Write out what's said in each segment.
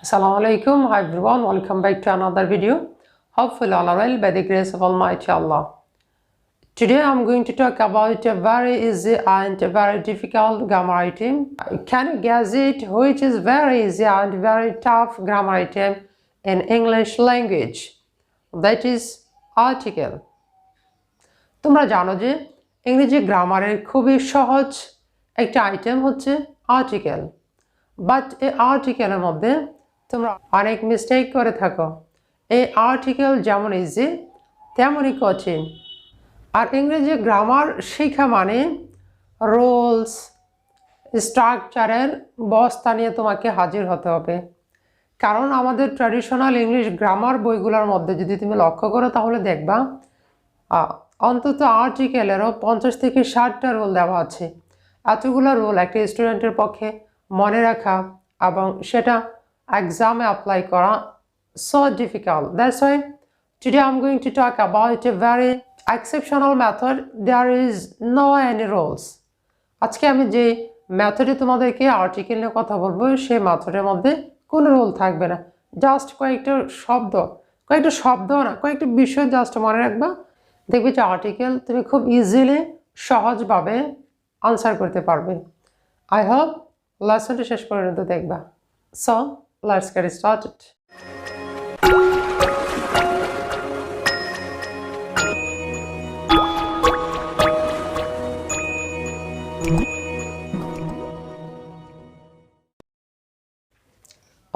Assalamu alaikum. Hi everyone, welcome back to another video. Hopefully all are well by the grace of Almighty Allah. Today I'm going to talk about a very easy and a very difficult grammar item. Can you guess it? Which is very easy and very tough grammar item in English language? That is article. তোমরা জানো যে ইংরেজি গ্রামারের খুবই সহজ একটা item হচ্ছে article, but এই আর্টিকেলের মধ্যে তোমরা অনেক মিস্টেক করে থাকো। এই আর্টিকেল যেমন ইজি তেমনই কঠিন। আর ইংরেজি গ্রামার শেখা মানে রুলস স্ট্রাকচারের বস্তা নিয়ে তোমাকে হাজির হতে হবে। কারণ আমাদের ট্র্যাডিশনাল ইংলিশ গ্রামার বইগুলোর মধ্যে যদি তুমি লক্ষ্য করো তাহলে দেখবা অন্তত আর্টিকেলেরও 50 থেকে 60টা রুল দেওয়া আছে। এতগুলো রুল একটা স্টুডেন্টের পক্ষে মনে রাখা এবং সেটা এক্সামে অ্যাপ্লাই করা so difficult. That's why today I'm going to talk about a very exceptional method. There is no any rules. আজকে আমি যে মেথডে তোমাদেরকে আর্টিকেল নিয়ে কথা বলবো সেই মেথডের মধ্যে কোনো রুল থাকবে না। জাস্ট কয়েকটা শব্দ না কয়েকটা বিষয় জাস্ট মনে রাখবা, দেখবে যে আর্টিকেল তুমি খুব ইজিলি সহজভাবে আনসার করতে পারবে। আই হোপ লেসনটি শেষ পর্যন্ত দেখবা। So let's get started.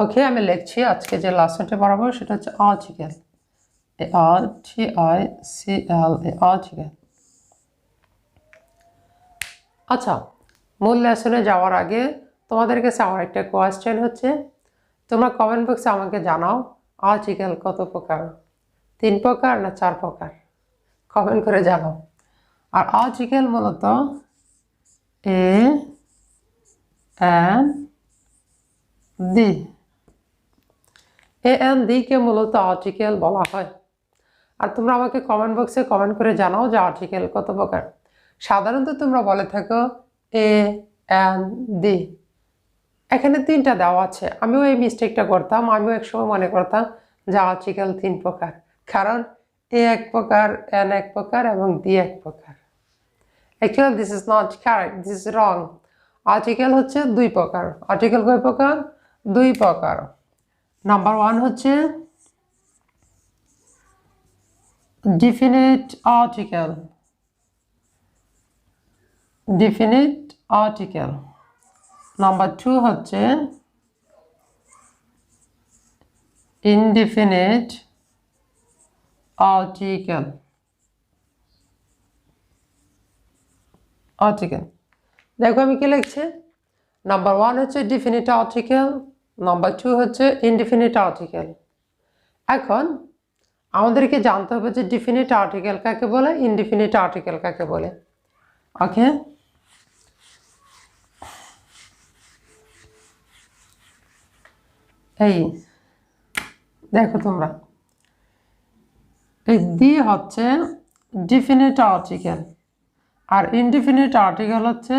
ওকে, আমি লিখছি আজকে যে লেসনটি পড়াবো সেটা হচ্ছে আর্টিকেল। আর্টিকেল। আচ্ছা, মূল লেসনে যাওয়ার আগে তোমাদের কাছে আমার একটা কোয়েশ্চেন হচ্ছে, তোমরা কমেন্ট বক্সে আমাকে জানাও আর্টিকেল কত প্রকার, 3 প্রকার না 4 প্রকার? কমেন্ট করে জানাও। আর আর্টিকেল মূলত এ এন ডি কে মূলত আর্টিকেল বলা হয়। আর তোমরা আমাকে কমেন্ট বক্সে কমেন্ট করে জানাও যে আর্টিকেল কত প্রকার। সাধারণত তোমরা বলে থাকো এ এন ডি, এখানে 3টা দেওয়া আছে। আমিও এই মিস্টেকটা করতাম, আমিও একসময় মনে করতাম যে আর্টিকেল 3 প্রকার, কারণ এ 1 প্রকার, এন 1 প্রকার এবং ডি 1 প্রকার। Actually this is not correct, this is wrong. Article হচ্ছে 2 প্রকার। আর্টিকেল কয় প্রকার? 2 প্রকার। নাম্বার 1 হচ্ছে definite article. নাম্বার 2 হচ্ছে indefinite article. দেখো আমি কি লিখছি। নাম্বার 1 হচ্ছে definite article, নাম্বার 2 হচ্ছে indefinite article। এখন আমাদেরকে জানতে হবে যে ডিফিনিট আর্টিকেল কাকে বলে, ইনডিফিনিট আর্টিকেল কাকে বলে। ওকে, এই দেখো তোমরা, এই ডি হচ্ছে ডিফিনিট আর্টিকেল আর ইনডিফিনিট আর্টিকেল হচ্ছে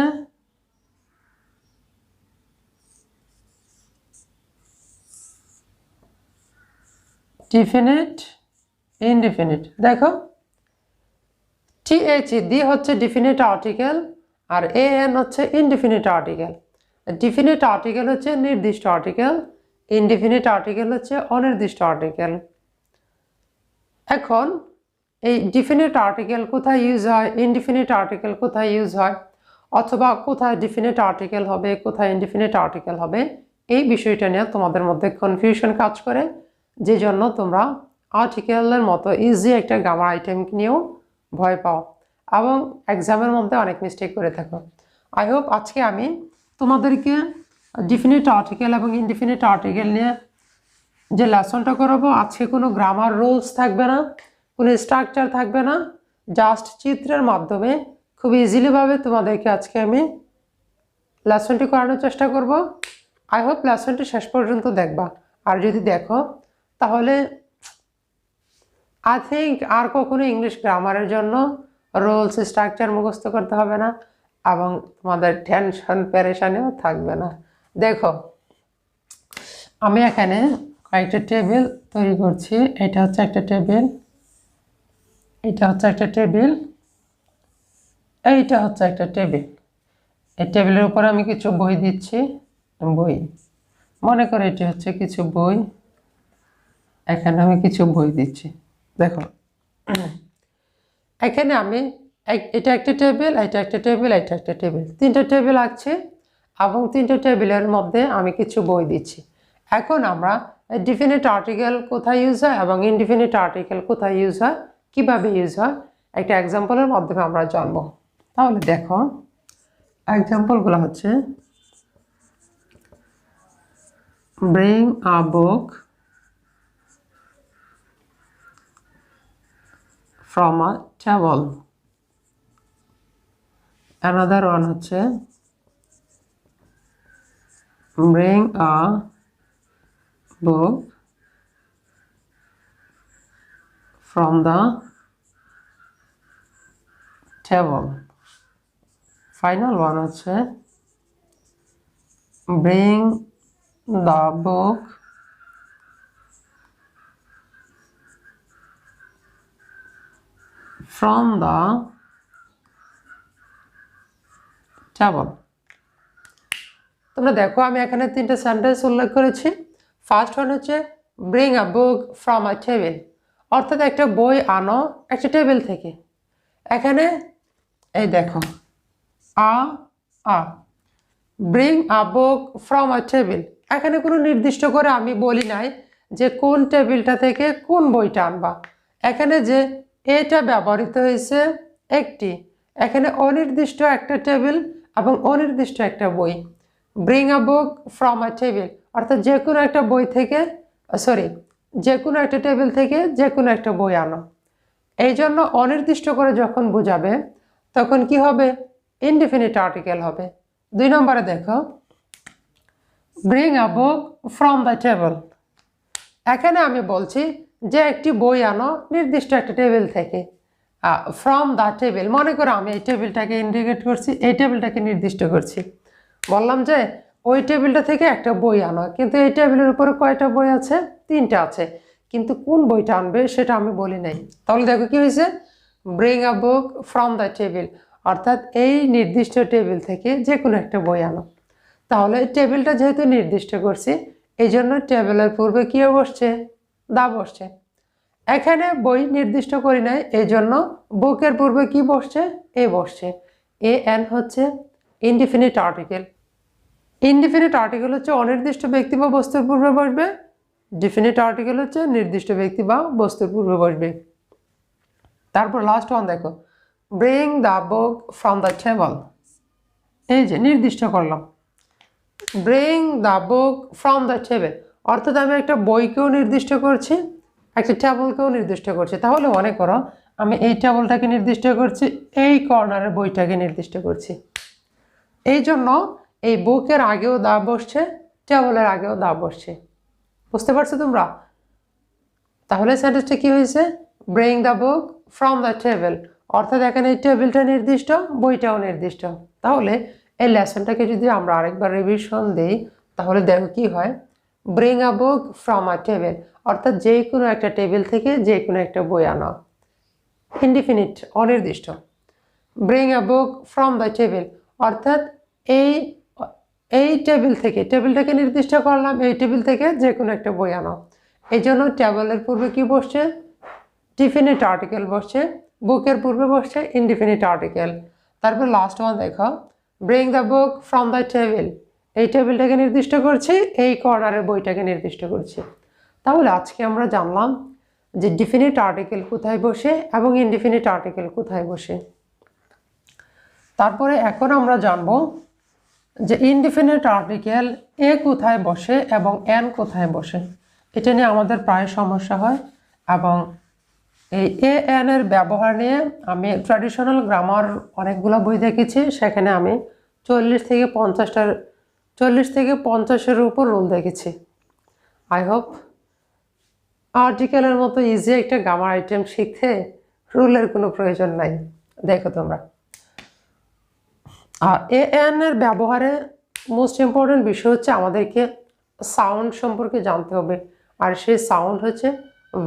ডিফিনিট ইনডিফিনিট। দেখো ডি হচ্ছে ডিফিনিট আর্টিকেল আর এন হচ্ছে ইনডিফিনিট আর্টিকেল। ডিফিনিট আর্টিকেল হচ্ছে নির্দিষ্ট আর্টিকেল, ইনডিফিনিট আর্টিকেল হচ্ছে অনির্দিষ্ট আর্টিকেল। এখন এই ডিফিনিট আর্টিকেল কোথায় ইউজ হয়, ইনডিফিনিট আর্টিকেল কোথায় ইউজ হয়, অথবা কোথায় ডিফিনিট আর্টিকেল হবে, কোথায় ইনডিফিনিট আর্টিকেল হবে, এই বিষয়টা নিয়ে তোমাদের মধ্যে কনফিউশন কাজ করে, যে জন্য তোমরা আর্টিকেলের মতো ইজি একটা গ্রামার আইটেম নিয়েও ভয় পাও এবং এক্সামের মধ্যে অনেক মিস্টেক করে থাকো। আই হোপ আজকে আমি তোমাদেরকে ডিফিনিট আর্টিকেল এবং ইনডিফিনিট আর্টিকেল নিয়ে যে লেসনটা করাবো, আজকে কোনো গ্রামার রুলস থাকবে না, কোনো স্ট্রাকচার থাকবে না, জাস্ট চিত্রের মাধ্যমে খুব ইজিলিভাবে তোমাদেরকে আজকে আমি লেসনটি করানোর চেষ্টা করব। আই হোপ লেসনটি শেষ পর্যন্ত দেখবা। আর যদি দেখো তাহলে আই থিঙ্ক আর কখনো ইংলিশ গ্রামারের জন্য রুলস স্ট্রাকচার মুখস্থ করতে হবে না এবং তোমাদের টেনশন পেরেশানিও থাকবে না। দেখো আমি এখানে কয়েকটা টেবিল তৈরি করছি। এটা হচ্ছে একটা টেবিল, এটা হচ্ছে একটা টেবিল, এইটা হচ্ছে একটা টেবিল। এই টেবিলের উপর আমি কিছু বই দিচ্ছি, বই মনে করে এটি হচ্ছে কিছু বই। এখানে আমি কিছু বই দিচ্ছি। দেখো এখানে আমি এটা একটা টেবিল, এটা একটা টেবিল, এটা একটা টেবিল, তিনটা টেবিল আছে এবং তিনটা টেবিলের মধ্যে আমি কিছু বই দিচ্ছি। এখন আমরা ডিফিনিট আর্টিকেল কোথায় ইউজ হয় এবং ইনডিফিনিট আর্টিকেল কোথায় ইউজ হয়, কীভাবে ইউজ হয়, একটা এক্সাম্পলের মাধ্যমে আমরা জানবো। তাহলে দেখো এক্সাম্পলগুলো হচ্ছে bring a book from a table. Another one হচ্ছে bring a book from the table. Final one হচ্ছে bring the book from the table. তোমরা দেখো আমি এখানে তিনটা সেন্টেন্স উল্লেখ করেছি। ফার্স্ট ওয়ান হচ্ছে bring a book from a table, অর্থাৎ একটা বই আনো একটা টেবিল থেকে। এখানে এই দেখো a a bring a book from a table, এখানে কোনো নির্দিষ্ট করে আমি বলি নাই যে কোন টেবিলটা থেকে কোন বইটা আনবা। এখানে যে এটা ব্যবহৃত হয়েছে একটি, এখানে অনির্দিষ্ট একটা টেবিল এবং অনির্দিষ্ট একটা বই। Bring a book from a table অর্থাৎ যে কোনো একটা বই থেকে, যে কোনো একটা টেবিল থেকে যে কোনো একটা বই আনো। এই জন্য অনির্দিষ্ট করে যখন বোঝাবে তখন কি হবে, ইনডিফিনিট আর্টিকেল হবে। 2 নম্বরে দেখো bring a book from the table, এখানে আমি বলছি যে একটি বই আনো নির্দিষ্ট একটা টেবিল থেকে। ফ্রম দ্য টেবিল মনে করো আমি এই টেবিলটাকে ইন্ডিকেট করছি, এই টেবিলটাকে নির্দিষ্ট করছি। বললাম যে ওই টেবিলটা থেকে একটা বই আনো, কিন্তু এই টেবিলের উপরে কয়টা বই আছে, 3টা আছে, কিন্তু কোন বইটা আনবে সেটা আমি বলি নাই। তাহলে দেখো কি হয়েছে, bring a book from the table অর্থাৎ এই নির্দিষ্ট টেবিল থেকে যে কোনো একটা বই আনো। তাহলে টেবিলটা যেহেতু নির্দিষ্ট করছি এই জন্য টেবিলের পূর্বে কি বসছে, দা বসছে। এখানে বই নির্দিষ্ট করি নাই এই জন্য বুকের পূর্বে কি বসছে, এ বসছে। এ এন হচ্ছে ইনডিফিনিট আর্টিকেল। ইনডিফিনিট আর্টিকেল হচ্ছে অনির্দিষ্ট ব্যক্তি বা বস্তুর পূর্বে বসবে, ডিফিনিট আর্টিকেল হচ্ছে নির্দিষ্ট ব্যক্তি বা বস্তুর পূর্বে বসবে। তারপর লাস্ট ওয়ান দেখো bring the book from the table, এই যে নির্দিষ্ট করলাম bring the book from the table অর্থাৎ আমি একটা বইকেও নির্দিষ্ট করছি, একটা টেবলকেও নির্দিষ্ট করছি। তাহলে মনে করো আমি এই টেবলটাকে নির্দিষ্ট করছি, এই কর্নারের বইটাকে নির্দিষ্ট করছি। এই জন্য এই বুকের আগেও দা বসছে, টেবলের আগেও দা বসছে। বুঝতে পারছো তোমরা? তাহলে সেন্টেন্সটা কি হয়েছে, bring the book from the table অর্থাৎ এখানে এই টেবিলটা নির্দিষ্ট, বইটাও নির্দিষ্ট। তাহলে এই লেসনটাকে যদি আমরা আরেকবার রিভিশন দিই তাহলে দেখো কি হয়, bring a book from a table অর্থাৎ যে কোনো একটা টেবিল থেকে যে কোনো একটা বই আনা, ইনডিফিনিট অনির্দিষ্ট। Bring a book from the table অর্থাৎ এই টেবিল থেকে, টেবিলটাকে নির্দিষ্ট করলাম, এই টেবিল থেকে যে কোনো একটা বই আনো। এই জন্য টেবিলের পূর্বে কি বসছে, ডিফিনিট আর্টিকেল বসছে, বুকের পূর্বে বসছে ইনডিফিনিট আর্টিকেল। তারপর লাস্ট ওয়ান দেখো bring the book from the table, এই টেবিলটাকে নির্দিষ্ট করছি, এই কর্নারের বইটাকে নির্দিষ্ট করছি। তাহলে আজকে আমরা জানলাম যে ডিফিনিট আর্টিকেল কোথায় বসে এবং ইনডিফিনিট আর্টিকেল কোথায় বসে। তারপরে এখন আমরা জানব যে ইনডিফিনিট আর্টিকেল এ কোথায় বসে এবং এন কোথায় বসে। এটা নিয়ে আমাদের প্রায় সমস্যা হয় এবং এই এ এন এর ব্যবহার নিয়ে আমি ট্র্যাডিশনাল গ্রামার অনেকগুলো বই দেখেছি, সেখানে আমি 40 থেকে 50-এর উপর রুল দেখেছি। আই হোপ আর্টিকেলের মতো ইজি একটা গ্রামার আইটেম শিখতে রুলের কোনো প্রয়োজন নাই। দেখো তোমরা, আর এ এন এর ব্যবহারে মোস্ট ইম্পর্টেন্ট বিষয় হচ্ছে আমাদেরকে সাউন্ড সম্পর্কে জানতে হবে, আর সেই সাউন্ড হচ্ছে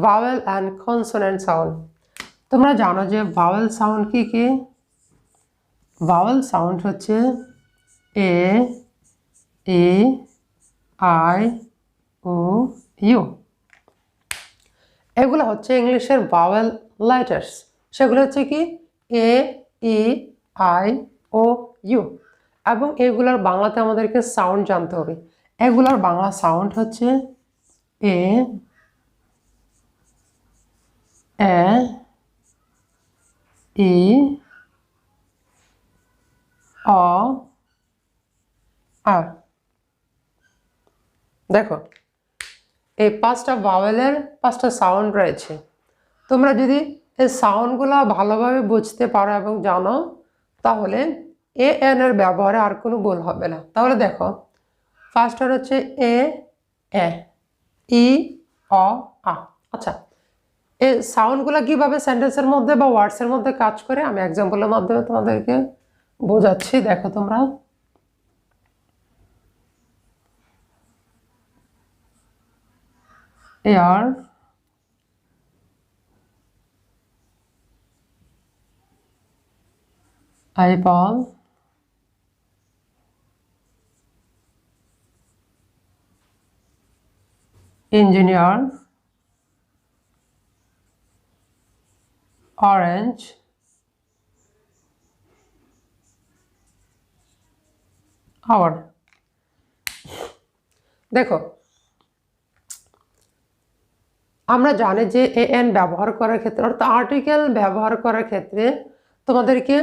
ভাওয়েল অ্যান্ড কনসোনেন্ট সাউন্ড। তোমরা জানো যে ভাওয়েল সাউন্ড কি কি? ভাওয়েল সাউন্ড হচ্ছে এ, ই, আই, ও, ইউ। এগুলো হচ্ছে ইংলিশের ভাওয়েল লেটার্স। সেগুলো হচ্ছে কি এ, ই, আই, ও, ইউ। এবং এগুলোর বাংলাতে আমাদেরকে সাউন্ড জানতে হবে। এগুলোর বাংলা সাউন্ড হচ্ছে এ, ই, অ, আর। দেখো এই পাঁচটা ভাওয়েলের পাঁচটা সাউন্ড রয়েছে। তোমরা যদি এই সাউন্ডগুলো ভালোভাবে বুঝতে পারো এবং জানো, তাহলে এ এন এর ব্যবহারে আর কোনো ভুল হবে না। তাহলে দেখো ফার্স্ট হচ্ছে এ, ই, অ, আ। আচ্ছা, এই সাউন্ডগুলো কিভাবে সেন্টেন্সের মধ্যে বা ওয়ার্ডসের মধ্যে কাজ করে আমি এক্সাম্পলের মাধ্যমে তোমাদেরকে বোঝাচ্ছি। দেখো তোমরা এয়ার, আইপল, ইঞ্জিনিয়ার, অরেঞ্জ, আওয়ার। দেখো আমরা জানি যে এ এন ব্যবহার করার ক্ষেত্রে অর্থাৎ আর্টিকেল ব্যবহার করার ক্ষেত্রে তোমাদেরকে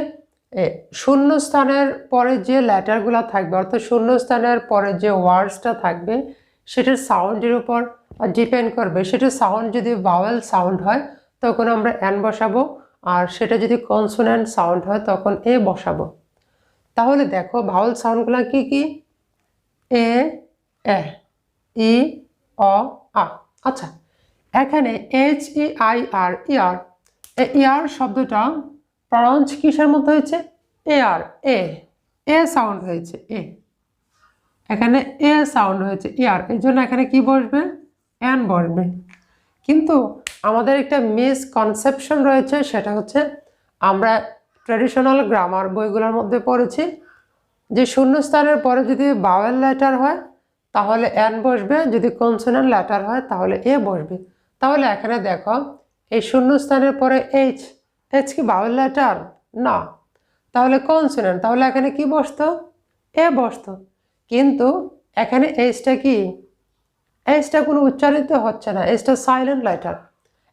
শূন্যস্থানের পরে যে লেটারগুলো থাকবে অর্থাৎ শূন্যস্থানের পরে যে ওয়ার্ডসটা থাকবে সেটার সাউন্ডের উপর ডিপেন্ড করবে। সেটার সাউন্ড যদি ভাওয়েল সাউন্ড হয় তখন আমরা এন বসাবো, আর সেটা যদি কনসোনেন্ট সাউন্ড হয় তখন এ বসাবো। তাহলে দেখো ভাওয়েল সাউন্ডগুলো কি কি? এ, ই, অ, আ। আচ্ছা, এখানে এইচ, ই, আই, আর, ইয়ার। ইয়ার শব্দটা প্রনাউন্স কিসের মধ্যে হয়েছে? এয়ার, এ সাউন্ড হয়েছে এ। এখানে এ সাউন্ড হয়েছে ইয়ার, এই জন্য এখানে কি বসবে? এন বসবে। কিন্তু আমাদের একটা মিসকনসেপশন রয়েছে, সেটা হচ্ছে আমরা ট্র্যাডিশনাল গ্রামার বইগুলোর মধ্যে পড়েছি যে শূন্যস্থানের পরে যদি ভাওয়েল লেটার হয় তাহলে এন বসবে, যদি কনসোনেন্ট লেটার হয় তাহলে এ বসবে। তাহলে এখানে দেখো এই শূন্যস্থানের পরে এইচ, এইচ কি ভাওয়েল লেটার? না, তাহলে কনসোনেন্ট, তাহলে এখানে কি বসতো? এ বসতো। কিন্তু এখানে এইচটা কি? এইচটা কোনো উচ্চারিত হচ্ছে না, এইচটা সাইলেন্ট লেটার।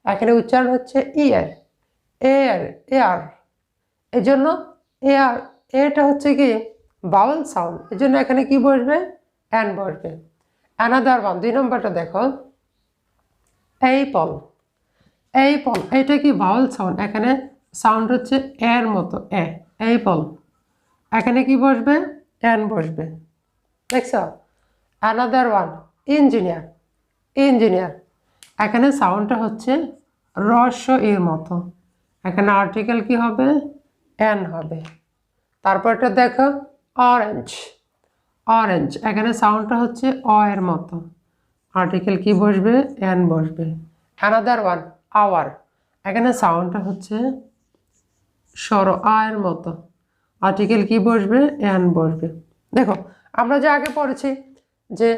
এখানে উচ্চারণ হচ্ছে ইয়ার, এয়ার, এয়ার। এই জন্য এয়ার, এটা হচ্ছে কি ভাওয়েল সাউন্ড, এই জন্য এখানে কি বসবে? এন বসবে। অ্যানাদার ওয়ান, 2 নম্বরটা দেখো এইপল, এইপল এটা কি ভাওয়েল সাউন্ড? এখানে সাউন্ড হচ্ছে এর মতো এইপল। এখানে কি বসবে? এন বসবে। দেখছো? Another one engineer, engineer. এখানে সাউন্ডটা হচ্ছে রস্য এর মতো, এখানে আর্টিকেল কি হবে? এন হবে। তারপরটা দেখো অরেঞ্জ, অরেঞ্জ। এখানে সাউন্ডটা হচ্ছে অ এর মতো, আর্টিকেল কি বসবে? এন বসবে। Another one hour. এখানে সাউন্ডটা হচ্ছে স্বর আ এর মতো, আর্টিকেল কি বসবে? এন বসবে। দেখো আমরা যে আগে পড়েছি যে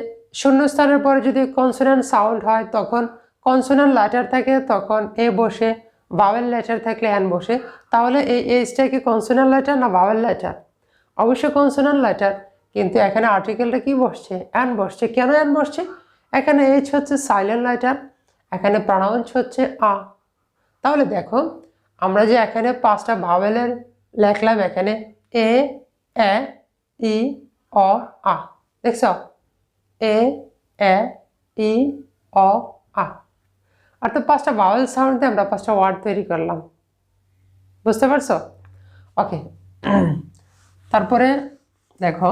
শূন্যস্থানের পরে যদি কনসোনেন্ট সাউন্ড হয় তখন কনসোনেন্ট লেটার থাকে তখন এ বসে, ভাওয়েল লেটার থাকলে এন বসে। তাহলে এই এইচটা কি কনসোনেন্ট লেটার না ভাওয়েল লেটার? অবশ্যই কনসোনেন্ট লেটার, কিন্তু এখানে আর্টিকেলটা কি বসছে? এন বসছে। কেন এন বসছে? এখানে এইচ হচ্ছে সাইলেন্ট লেটার, এখানে প্রনাউন্স হচ্ছে আ। তাহলে দেখো আমরা যে এখানে পাঁচটা ভাওয়েলের লেখলাম, এখানে এ, ই, অ, আ। দেখছ? এ, ই, অ, আ। অর্থাৎ পাঁচটা ভাওয়েল সাউন্ড দিয়ে আমরা পাঁচটা ওয়ার্ড তৈরি করলাম। বুঝতে পারছো? ওকে। তারপরে দেখো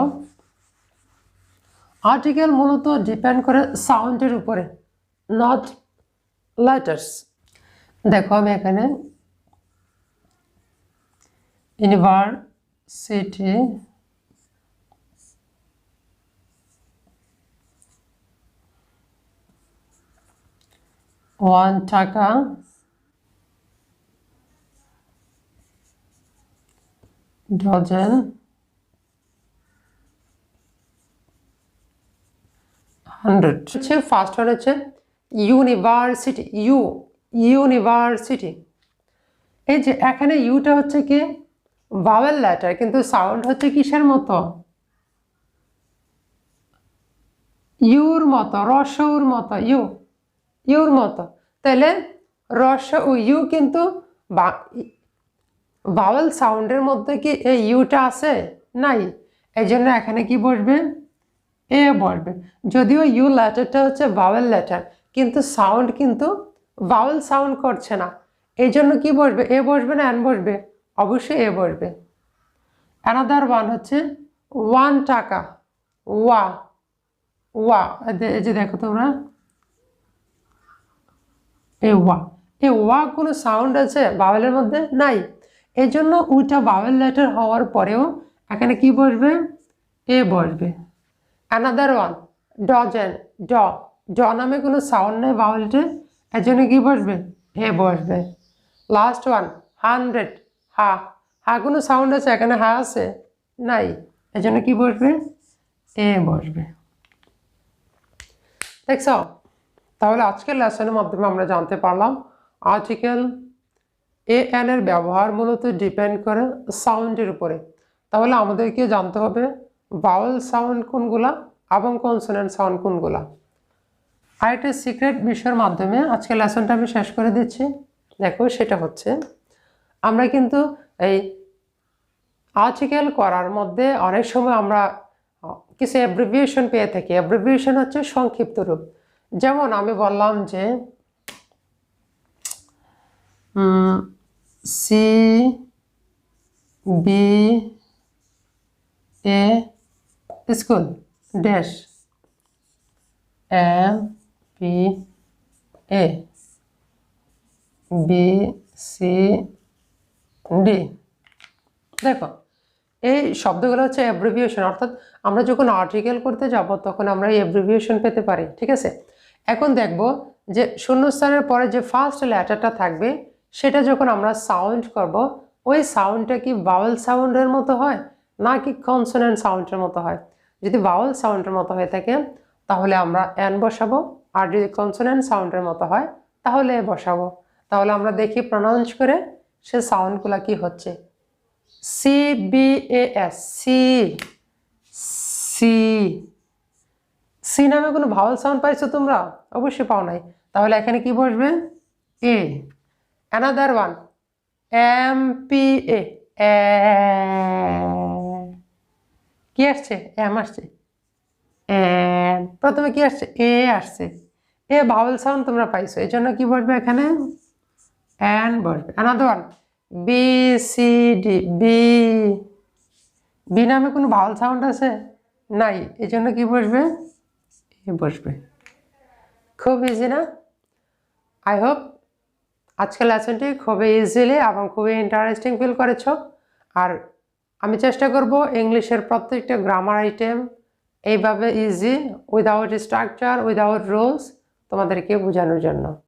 আর্টিকেল মূলত ডিপেন্ড করে সাউন্ডের উপরে, নট লেটার্স। দেখো আমি এখানে ইউনিভার্সিটি, 1 টাকা, ডজন, 100 হচ্ছে ফার্স্ট ওয়ান হচ্ছে ইউনিভার্সিটি, ইউনিভার্সিটি। এই যে এখানে ইউটা হচ্ছে কি ভাওয়েল লেটার, কিন্তু সাউন্ড হচ্ছে কিসের মতো, ইউর মতো, রসউর মতো, ইউর মতো। তাহলে রস ও ইউ কিন্তু ভাওয়েল সাউন্ডের মধ্যে কি এই ইউটা আছে, নাই। এই জন্য এখানে কি বসবে, এ বসবে। যদিও ইউ লেটারটা হচ্ছে ভাওয়েল লেটার, কিন্তু সাউন্ড কিন্তু ভাওয়েল সাউন্ড করছে না। এই জন্য কি বসবে, এ বসবে না এন বসবে, অবশ্যই এ বসবে। অ্যানাদার ওয়ান হচ্ছে 1 টাকা, ওয়া, ওয়া। এই যে দেখো তোমরা, এ ওয়া কোনো সাউন্ড আছে ভাওয়েলের মধ্যে, নাই। এই জন্য ওইটা ভাওয়েল লেটার হওয়ার পরেও এখানে কি বসবে, এ বসবে। অ্যানাদার ওয়ান ডজেন, ড নামে কোনো সাউন্ড নেই ভাওয়েলটে, এর জন্য কি বসবে, এ বসবে। লাস্ট ওয়ান 100, হা কোনো সাউন্ড আছে এখানে, হা আছে, নাই। এর জন্য কি বসবে, এ বসবে। দেখছ, তাহলে আজকের লেসনের মাধ্যমে আমরা জানতে পারলাম আর্টিকেল এ এন এর ব্যবহার মূলত ডিপেন্ড করে সাউন্ডের উপরে। তাহলে আমাদেরকে জানতে হবে ভাওয়েল সাউন্ড কোনগুলা এবং কনসোনেন্ট সাউন্ড কোনগুলা। আরেকটা সিক্রেট বিষয়ের মাধ্যমে আজকের লেসনটা আমি শেষ করে দিচ্ছি। দেখো, সেটা হচ্ছে আমরা কিন্তু এই আর্টিকেল করার মধ্যে অনেক সময় আমরা কিছু অ্যাব্রিভিয়েশন পেয়ে থাকি। অ্যাব্রিভিয়েশন হচ্ছে সংক্ষিপ্ত রূপ। যেমন আমি বললাম যে C B A school dash M P A B C D. দেখো, এই শব্দগুলো হচ্ছে অ্যাব্রিভিয়েশন, অর্থাৎ আমরা যখন আর্টিকেল করতে যাব তখন আমরা এই অ্যাব্রিভিয়েশন পেতে পারি। ঠিক আছে, এখন দেখব যে শূন্যস্থানের পরে যে ফার্স্ট লেটারটা থাকবে সেটা যখন আমরা সাউন্ড করব, ওই সাউন্ডটা কি ভাওয়েল সাউন্ডের মতো হয় নাকি কনসোনেন্ট সাউন্ডের মতো হয়। যদি ভাওয়েল সাউন্ডের মতো হয়ে থাকে তাহলে আমরা এন বসাবো, আর যদি কনসোনেন্ট সাউন্ডের মতো হয় তাহলে এ বসাবো। তাহলে আমরা দেখি প্রনাউন্স করে সে সাউন্ডগুলো কি হচ্ছে। C B A S, C, C, C নামে কোনো ভাওয়েল সাউন্ড পাইছো তোমরা? অবশ্যই পাও নাই। তাহলে এখানে কি বসবে, a. Another one m P a, কি আসছে, এম আসছে, প্রথমে কি আসছে, এ আসছে। এ ভাওয়েল সাউন্ড তোমরা পাইছো, এই জন্য কি বসবে এখানে, এন বসবে। Another one B C D, B, B নামে কোনো ভাওয়েল সাউন্ড আছে, নাই। এই জন্য কি বসবে, এ বসবে। খুব ইজি না? আই হোপ আজকের লেসনটি খুবই ইজিলি এবং খুবই ইন্টারেস্টিং ফিল করেছ। আর আমি চেষ্টা করব ইংলিশের প্রত্যেকটা গ্রামার আইটেম এইভাবে easy, without structure, without rules তোমাদেরকে বোঝানোর জন্য।